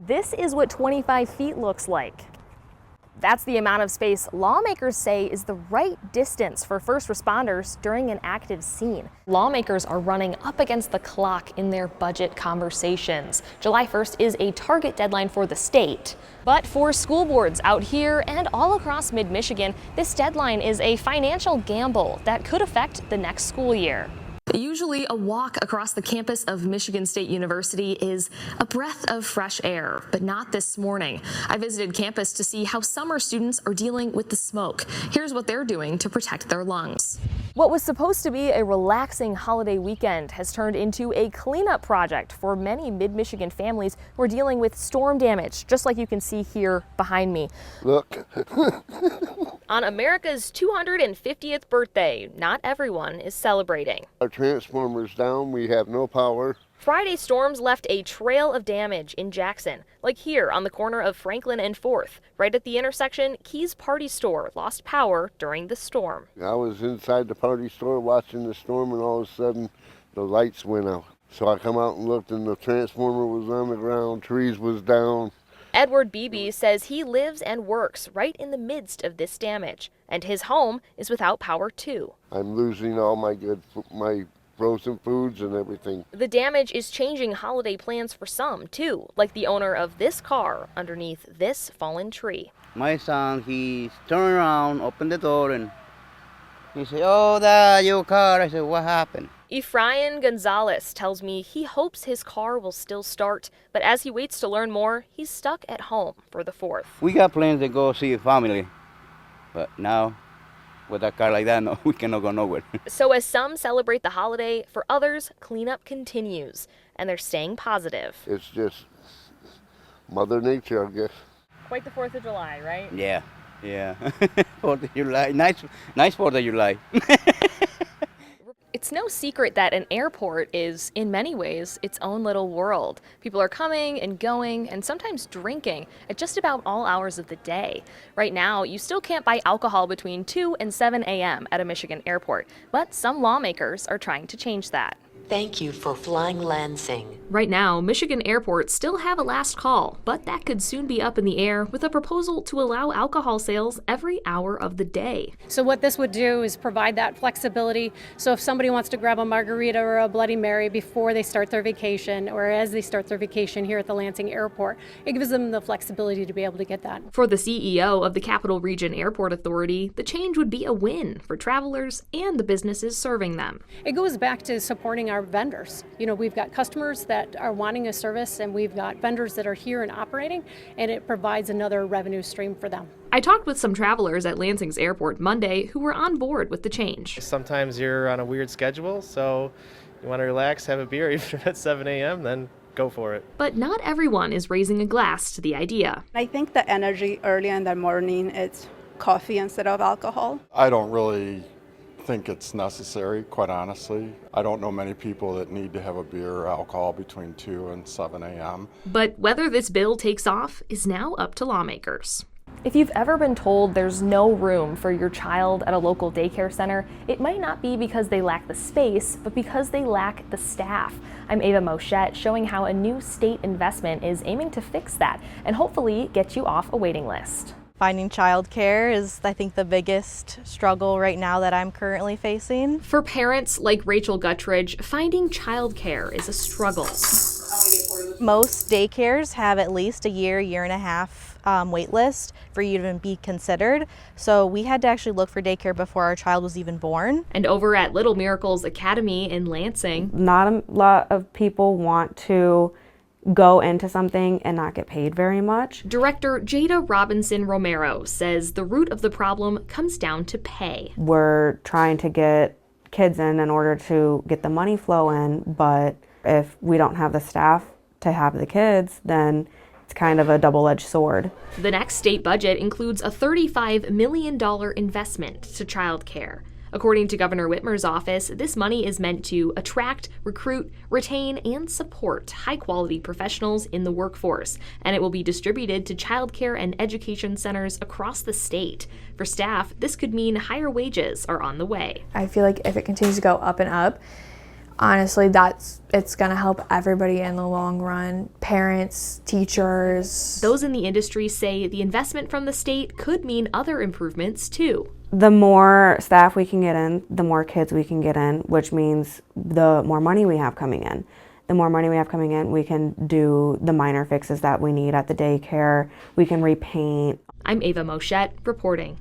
This is what 25 feet looks like. That's the amount of space lawmakers say is the right distance for first responders during an active scene. Lawmakers are running up against the clock in their budget conversations. July 1st is a target deadline for the state. But for school boards out here and all across mid-Michigan, this deadline is a financial gamble that could affect the next school year. Usually a walk across the campus of Michigan State University is a breath of fresh air, but not this morning. I visited campus to see how summer students are dealing with the smoke. Here's what they're doing to protect their lungs. What was supposed to be a relaxing holiday weekend has turned into a cleanup project for many mid-Michigan families who are dealing with storm damage, just like you can see here behind me. Look. On America's 250th birthday, not everyone is celebrating. Our transformer's down, we have no power. Friday storms left a trail of damage in Jackson, like here on the corner of Franklin and 4th. Right at the intersection, Key's Party Store lost power during the storm. I was inside the party store watching the storm, and all of a sudden the lights went out. So I come out and looked, and the transformer was on the ground, trees was down. Edward Beebe says he lives and works right in the midst of this damage, and his home is without power too. I'm losing all my my frozen foods and everything. The damage is changing holiday plans for some too, like the owner of this car underneath this fallen tree. My son, he turned around, opened the door, and he said, "Oh, Dad, your car." I said, "What happened?" Efrain Gonzalez tells me he hopes his car will still start, but as he waits to learn more, he's stuck at home for the 4th. We got plans to go see family, but now with a car like that, no, we cannot go nowhere. So as some celebrate the holiday, for others, cleanup continues, and they're staying positive. It's just Mother Nature, I guess. Quite the 4th of July, right? Yeah. 4th of July, nice 4th of July. It's no secret that an airport is, in many ways, its own little world. People are coming and going and sometimes drinking at just about all hours of the day. Right now, you still can't buy alcohol between 2 and 7 a.m. at a Michigan airport, but some lawmakers are trying to change that. Thank you for flying Lansing. Right now, Michigan airports still have a last call, but that could soon be up in the air with a proposal to allow alcohol sales every hour of the day. So what this would do is provide that flexibility. So if somebody wants to grab a margarita or a Bloody Mary before they start their vacation or as they start their vacation here at the Lansing airport, it gives them the flexibility to be able to get that. For the CEO of the Capital Region Airport Authority, the change would be a win for travelers and the businesses serving them. It goes back to supporting our vendors. You know, we've got customers that are wanting a service and we've got vendors that are here and operating, and it provides another revenue stream for them. I talked with some travelers at Lansing's airport Monday who were on board with the change. Sometimes you're on a weird schedule, so you want to relax, have a beer, even if it's 7 a.m., then go for it. But not everyone is raising a glass to the idea. I think the energy early in the morning, it's coffee instead of alcohol. I don't really think it's necessary, quite honestly. I don't know many people that need to have a beer or alcohol between 2 and 7 a.m. But whether this bill takes off is now up to lawmakers. If you've ever been told there's no room for your child at a local daycare center, it might not be because they lack the space, but because they lack the staff. I'm Ava Moschet, showing how a new state investment is aiming to fix that and hopefully get you off a waiting list. Finding childcare is, I think, the biggest struggle right now that I'm currently facing. For parents like Rachel Guttridge, finding childcare is a struggle. Most daycares have at least a year and a half wait list for you to even be considered. So we had to actually look for daycare before our child was even born. And over at Little Miracles Academy in Lansing, not a lot of people want to go into something and not get paid very much. Director Jada Robinson Romero says the root of the problem comes down to pay. We're trying to get kids in order to get the money flow in, but if we don't have the staff to have the kids, then it's kind of a double-edged sword. The next state budget includes a $35 million investment to childcare. According to Governor Whitmer's office, this money is meant to attract, recruit, retain, and support high-quality professionals in the workforce, and it will be distributed to childcare and education centers across the state. For staff, this could mean higher wages are on the way. I feel like if it continues to go up and up, honestly, it's going to help everybody in the long run. Parents, teachers. Those in the industry say the investment from the state could mean other improvements too. The more staff we can get in, the more kids we can get in, which means the more money we have coming in. The more money we have coming in, we can do the minor fixes that we need at the daycare. We can repaint. I'm Ava Moschet reporting.